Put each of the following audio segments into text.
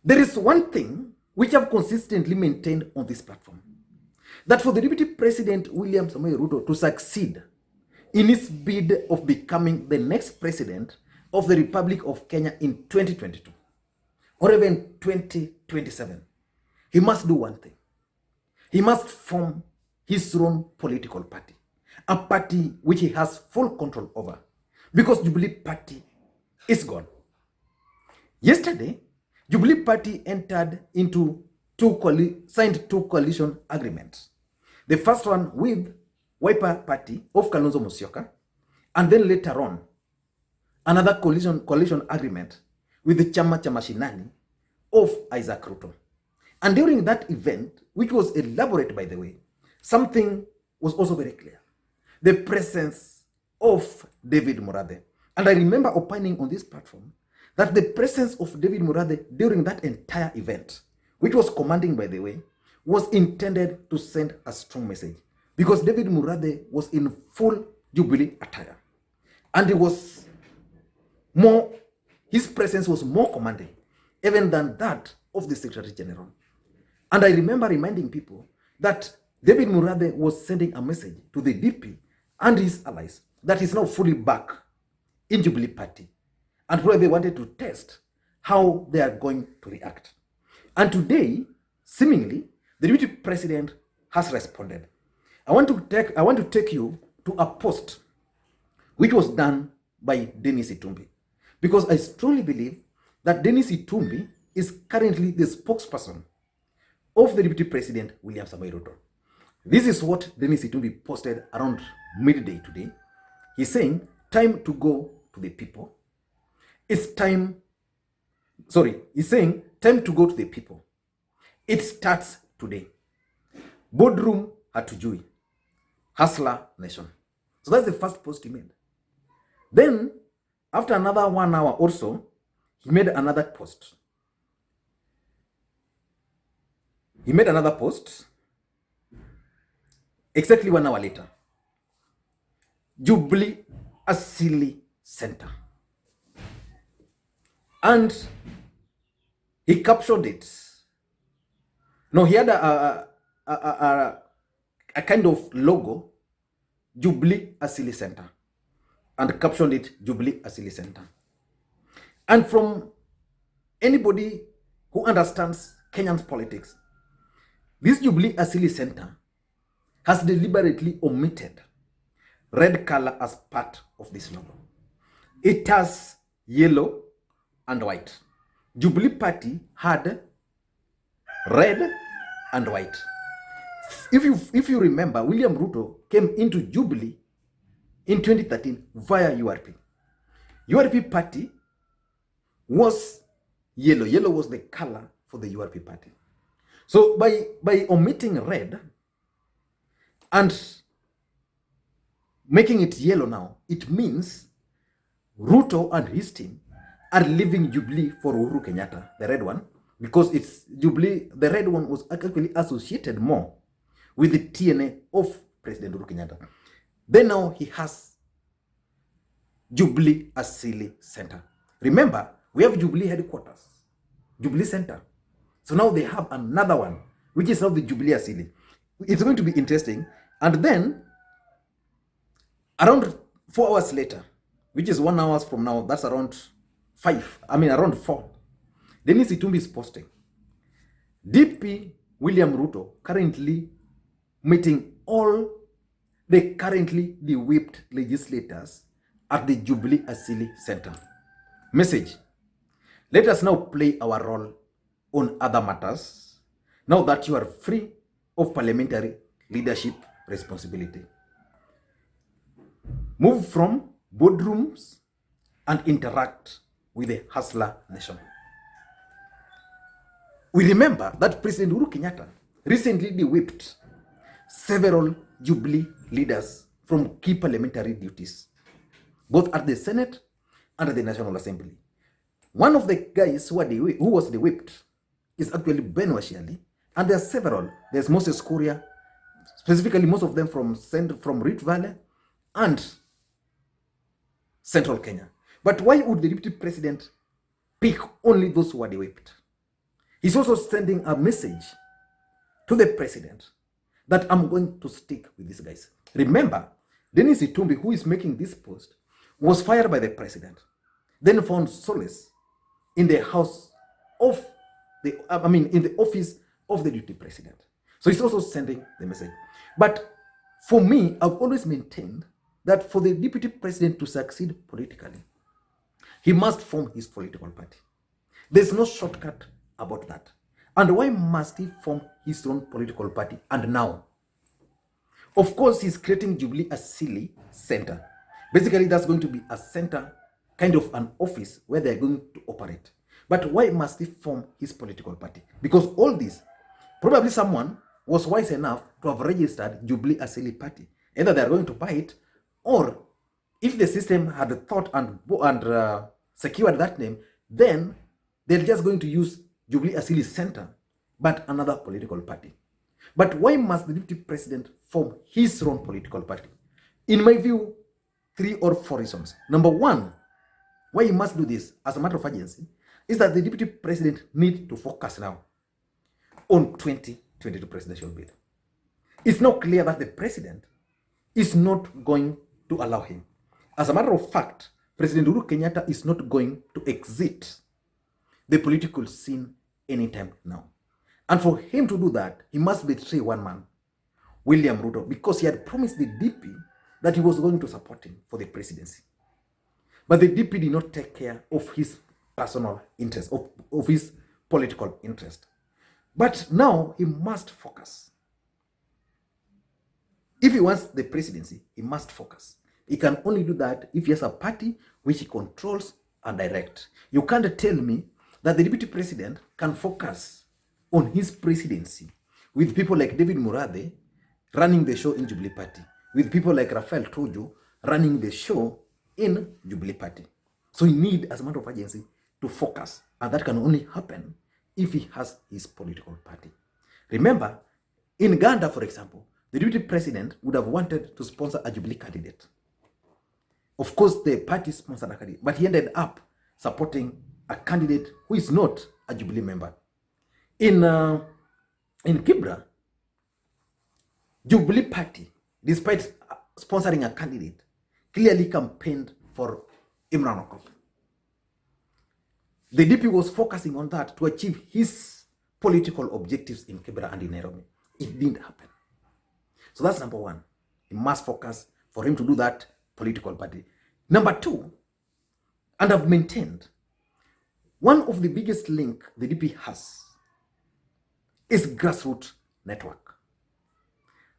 There is one thing which I've consistently maintained on this platform, that for the Deputy President William Samoei Ruto to succeed in his bid of becoming the next president of the Republic of Kenya in 2022 or even 2027, he must do one thing. He must form his own political party, a party which he has full control over, because Jubilee Party is gone. Yesterday, Jubilee Party entered into signed two coalition agreements. The first one with Wiper Party of Kalonzo Musyoka, and then later on, another coalition agreement with the Chama cha Mashinani of Isaac Ruto. And during that event, which was elaborate, by the way, something was also very clear. The presence of David Murathe. And I remember opining on this platform that the presence of David Murathe during that entire event, which was commanding, by the way, was intended to send a strong message. Because David Murathe was in full Jubilee attire. And his presence was more commanding even than that of the Secretary General. And I remember reminding people that David Murathe was sending a message to the DP and his allies that he's now fully back in Jubilee Party, and where they wanted to test how they are going to react. And today, seemingly, the Deputy President has responded. I want to take you to a post which was done by Dennis Itumbi, because I strongly believe that Dennis Itumbi is currently the spokesperson of the Deputy President William Samoei Ruto. This is what Dennis Itumbi posted around midday today. He's saying, time to go to the people. He's saying, time to go to the people. It starts today. Boardroom hatujui. Hustler nation. So that's the first post he made. Then, after another 1 hour or so, he made another post. Exactly 1 hour later. Jubilee Asili Center. And he captured it. No, he had a kind of logo, Jubilee Asili Center, and captioned it Jubilee Asili Center. And from anybody who understands Kenyan's politics, this Jubilee Asili Center has deliberately omitted red color as part of this logo. It has yellow and white. Jubilee Party had red and white. If you remember, William Ruto came into Jubilee in 2013 via URP. URP Party was yellow. Yellow was the color for the URP Party. So by omitting red and making it yellow now, it means Ruto and his team are leaving Jubilee for Uhuru Kenyatta, the red one, because it's Jubilee, the red one was actually associated more with the TNA of President Uhuru Kenyatta. Then now he has Jubilee Asili Center. Remember, we have Jubilee headquarters, Jubilee Center. So now they have another one, which is now the Jubilee Asili. It's going to be interesting. And then, around 4 hours later, which is 1 hour from now, that's around 4, Dennis Itumbi is posting. DP William Ruto currently meeting all the currently whipped legislators at the Jubilee Asili Center. Message: let us now play our role on other matters now that you are free of parliamentary leadership responsibility. Move from boardrooms and interact with the hustler nation. We remember that President Uhuru Kenyatta recently de-whipped several Jubilee leaders from key parliamentary duties, both at the Senate and at the National Assembly. One of the guys who was de-whipped is actually Ben Washiali, and there are several. There's Moses Kuria, specifically most of them from Rift Valley and Central Kenya. But why would the Deputy President pick only those who are de-whipped? He's also sending a message to the president that I'm going to stick with these guys. Remember, Dennis Itumbi, who is making this post, was fired by the president, then found solace in the house of in the office of the deputy president. So he's also sending the message. But for me, I've always maintained that for the deputy president to succeed politically, he must form his political party. There's no shortcut about that. And why must he form his own political party? And now, of course, he's creating Jubilee Asili Center. Basically, that's going to be a center, kind of an office where they're going to operate. But why must he form his political party? Because all this, probably someone was wise enough to have registered Jubilee Asili Party. Either they're going to buy it, or if the system had thought and secured that name, then they're just going to use Jubilee Asili Center, but another political party. But why must the deputy president form his own political party? In my view, 3 or 4 reasons. Number one, why he must do this as a matter of urgency is that the deputy president needs to focus now on 2022 presidential bid. It's now clear that the president is not going to allow him. As a matter of fact, President Uhuru Kenyatta is not going to exit the political scene anytime now. And for him to do that, he must betray one man, William Ruto, because he had promised the DP that he was going to support him for the presidency. But the DP did not take care of his personal interest, of his political interest. But now he must focus. If he wants the presidency, he must focus. He can only do that if he has a party which he controls and directs. You can't tell me that the deputy president can focus on his presidency with people like David Murade running the show in Jubilee Party, with people like Rafael Tojo running the show in Jubilee Party. So he needs, as a matter of urgency, to focus, and that can only happen if he has his political party. Remember, in Uganda, for example, the deputy president would have wanted to sponsor a Jubilee candidate. Of course, the party sponsored a candidate, but he ended up supporting a candidate who is not a Jubilee member. In Kibra, Jubilee Party, despite sponsoring a candidate, clearly campaigned for Imran Okoth. The DP was focusing on that to achieve his political objectives in Kibra and in Nairobi. It didn't happen. So that's number one. He must focus for him to do that political party. Number two, and I've maintained, one of the biggest link the DP has is grassroots network.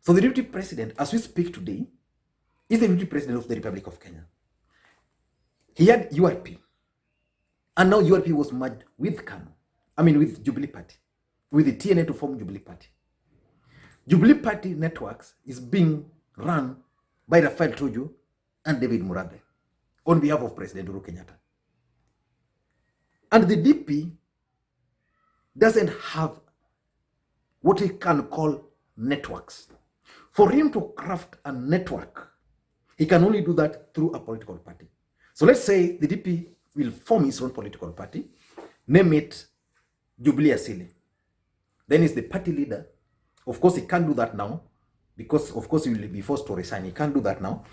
So the deputy president, as we speak today, is the deputy president of the Republic of Kenya. He had URP, and now URP was merged with with Jubilee Party, with the TNA to form Jubilee Party. Jubilee Party networks is being run by Rafael Tojo and David Murade on behalf of President Uhuru Kenyatta. And the DP doesn't have what he can call networks. For him to craft a network, he can only do that through a political party. So let's say the DP will form his own political party, name it Jubilee Asili. Then he's the party leader. Of course, he can't do that now because, of course, he will be forced to resign. He can't do that now.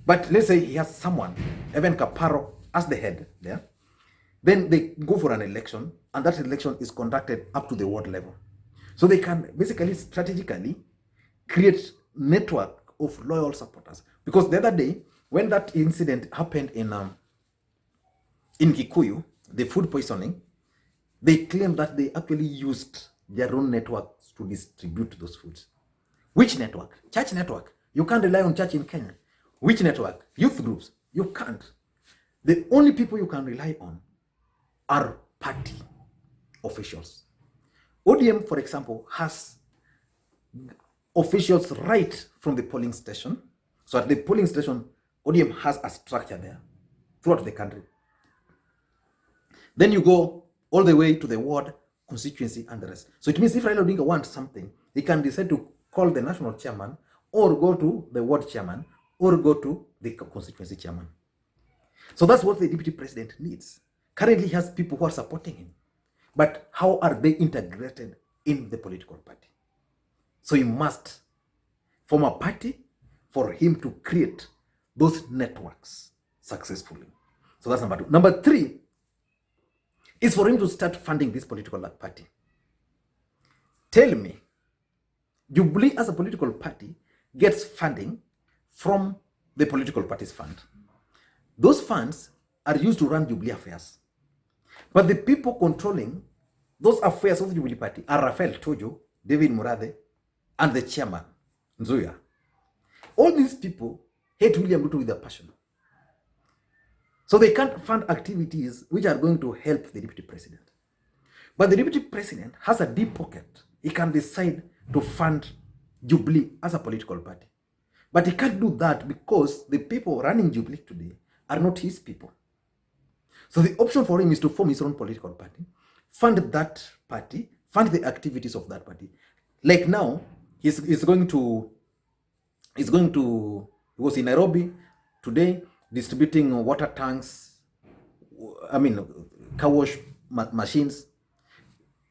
But let's say he has someone, Evan Kaparo, as the head there. Then they go for an election, and that election is conducted up to the ward level. So they can basically strategically create network of loyal supporters. Because the other day, when that incident happened in Kikuyu, the food poisoning, they claimed that they actually used their own networks to distribute those foods. Which network? Church network. You can't rely on church in Kenya. Which network? Youth groups. You can't. The only people you can rely on are party officials. ODM, for example, has officials right from the polling station. So at the polling station, ODM has a structure there throughout the country. Then you go all the way to the ward, constituency, and the rest. So it means if Raila Odinga wants something, he can decide to call the national chairman, or go to the ward chairman, or go to the constituency chairman. So that's what the deputy president needs. Currently, he has people who are supporting him. but how are they integrated in the political party? So he must form a party for him to create those networks successfully. So that's number 2. Number 3 is for him to start funding this political party. Tell me, Jubilee as a political party gets funding from the political party's fund. Those funds are used to run Jubilee affairs. But the people controlling those affairs of the Jubilee Party are Rafael Tojo, David Murathe, and the chairman, Nzuya. All these people hate William Ruto with a passion. So they can't fund activities which are going to help the deputy president. But the deputy president has a deep pocket. He can decide to fund Jubilee as a political party. But he can't do that because the people running Jubilee today are not his people. So the option for him is to form his own political party, fund that party, fund the activities of that party. Like now, he was in Nairobi today distributing water tanks, car wash machines.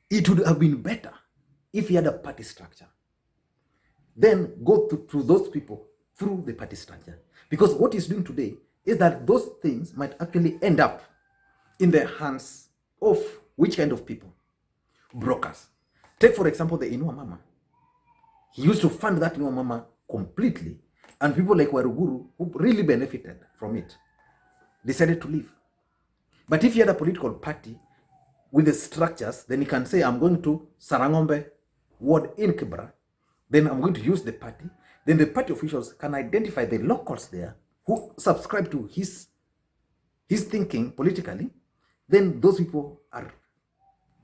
It would have been better if he had a party structure. Then go to those people through the party structure. Because what he's doing today is that those things might actually end up in the hands of which kind of people? Brokers. Take, for example, the Inua Mama. He used to fund that Inua Mama completely, and people like Uhuru, who really benefited from it, decided to leave. But if he had a political party with the structures, then he can say, I'm going to Sarangombe ward in Kibra, then I'm going to use the party. Then the party officials can identify the locals there who subscribe to his thinking politically. Then those people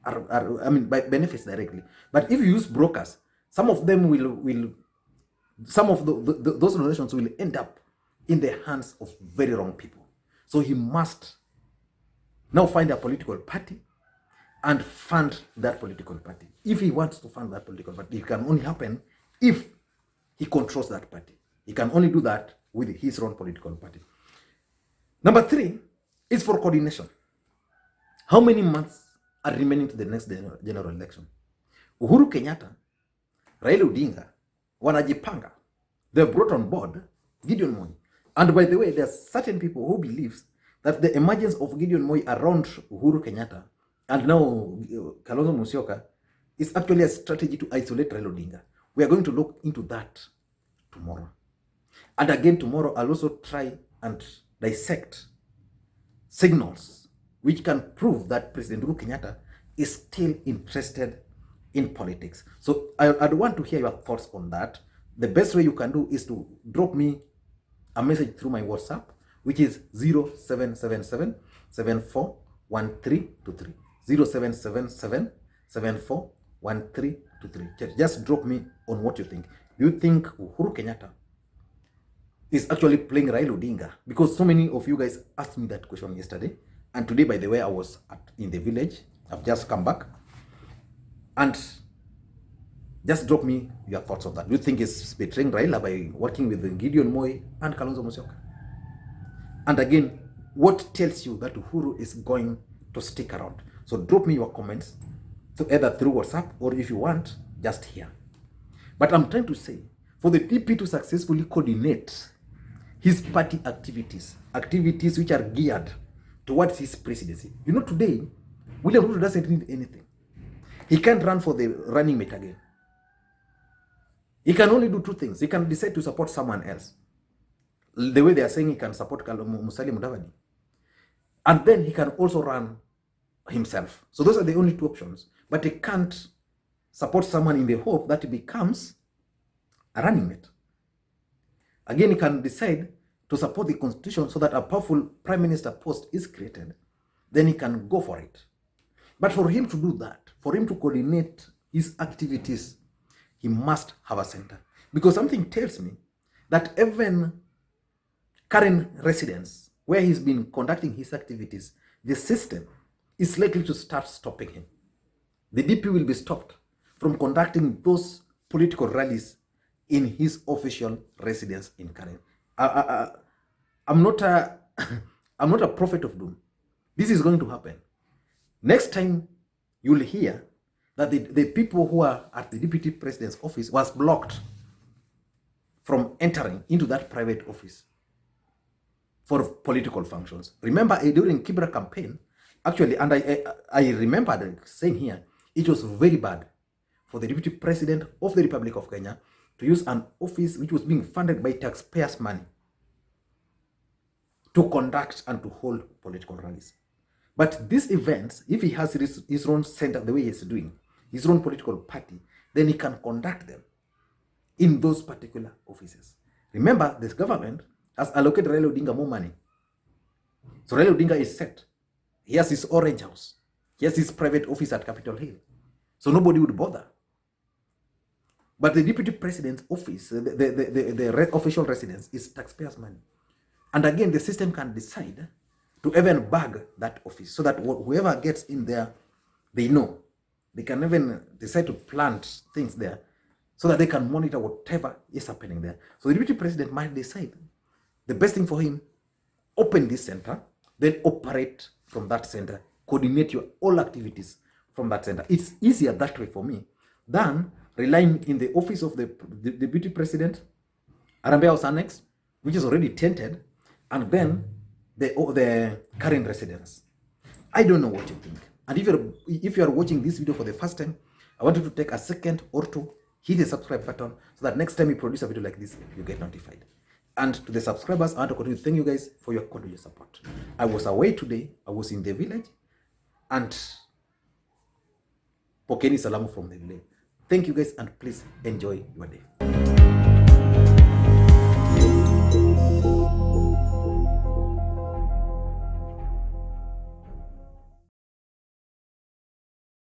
benefits directly. But if you use brokers, some of them some of those organizations will end up in the hands of very wrong people. So he must now find a political party and fund that political party. If he wants to fund that political party, it can only happen if he controls that party. He can only do that with his own political party. Number 3 is for coordination. How many months are remaining to the next general election? Uhuru Kenyatta, Raila Odinga, wanajipanga. They've brought on board Gideon Moi. And by the way, there are certain people who believe that the emergence of Gideon Moi around Uhuru Kenyatta and now Kalonzo Musyoka is actually a strategy to isolate Raila Odinga. We are going to look into that tomorrow. And again tomorrow, I'll also try and dissect signals which can prove that President Uhuru Kenyatta is still interested in politics. So I'd want to hear your thoughts on that. The best way you can do is to drop me a message through my WhatsApp, which is 0777 741323. 0777 741323. Just drop me on what you think. Do you think Uhuru Kenyatta is actually playing Raila Odinga? Because so many of you guys asked me that question yesterday. And today, by the way, I was in the village. I've just come back. And just drop me your thoughts on that. Do you think he's betraying Raila by working with Gideon Moi and Kalonzo Musyoka? And again, what tells you that Uhuru is going to stick around? So drop me your comments, so either through WhatsApp or if you want, just here. But I'm trying to say, for the DP to successfully coordinate his party activities which are geared towards his presidency. You know, today, William Ruto doesn't need anything. He can't run for the running mate again. He can only do 2 things. He can decide to support someone else. The way they are saying he can support Musalia Mudavadi. And then he can also run himself. So those are the only 2 options. But he can't support someone in the hope that he becomes a running mate. Again, he can decide to support the constitution so that a powerful prime minister post is created. Then he can go for it. But for him to do that, for him to coordinate his activities, he must have a center. Because something tells me that even current residence, where he's been conducting his activities, the system is likely to start stopping him. The DP will be stopped from conducting those political rallies in his official residence in Karen. I'm not a prophet of doom. This is going to happen. Next time you'll hear that the people who are at the deputy president's office was blocked from entering into that private office for political functions. Remember, during Kibra campaign, actually, and I remember saying here, it was very bad for the deputy president of the Republic of Kenya to use an office which was being funded by taxpayers' money to conduct and to hold political rallies. But these events, if he has his own center, the way he's doing, his own political party, then he can conduct them in those particular offices. Remember, this government has allocated Raila Odinga more money. So Raila Odinga is set. He has his orange house. He has his private office at Capitol Hill. So nobody would bother. But the deputy president's office, the official residence, is taxpayers' money. And again, the system can decide to even bag that office so that whoever gets in there, they know. They can even decide to plant things there so that they can monitor whatever is happening there. So the deputy president might decide the best thing for him, open this center, then operate from that center, coordinate your all activities from that center. It's easier that way for me than relying in the office of the deputy president, Harambee House Annex, which is already tented, and then the current residence. I don't know what you think. And if you are watching this video for the first time, I want you to take a second or two, hit the subscribe button so that next time we produce a video like this, you get notified. And to the subscribers, I want to continue to thank you guys for your continued support. I was away today. I was in the village, and pokeni salamu from the village. Thank you guys, and please enjoy your day.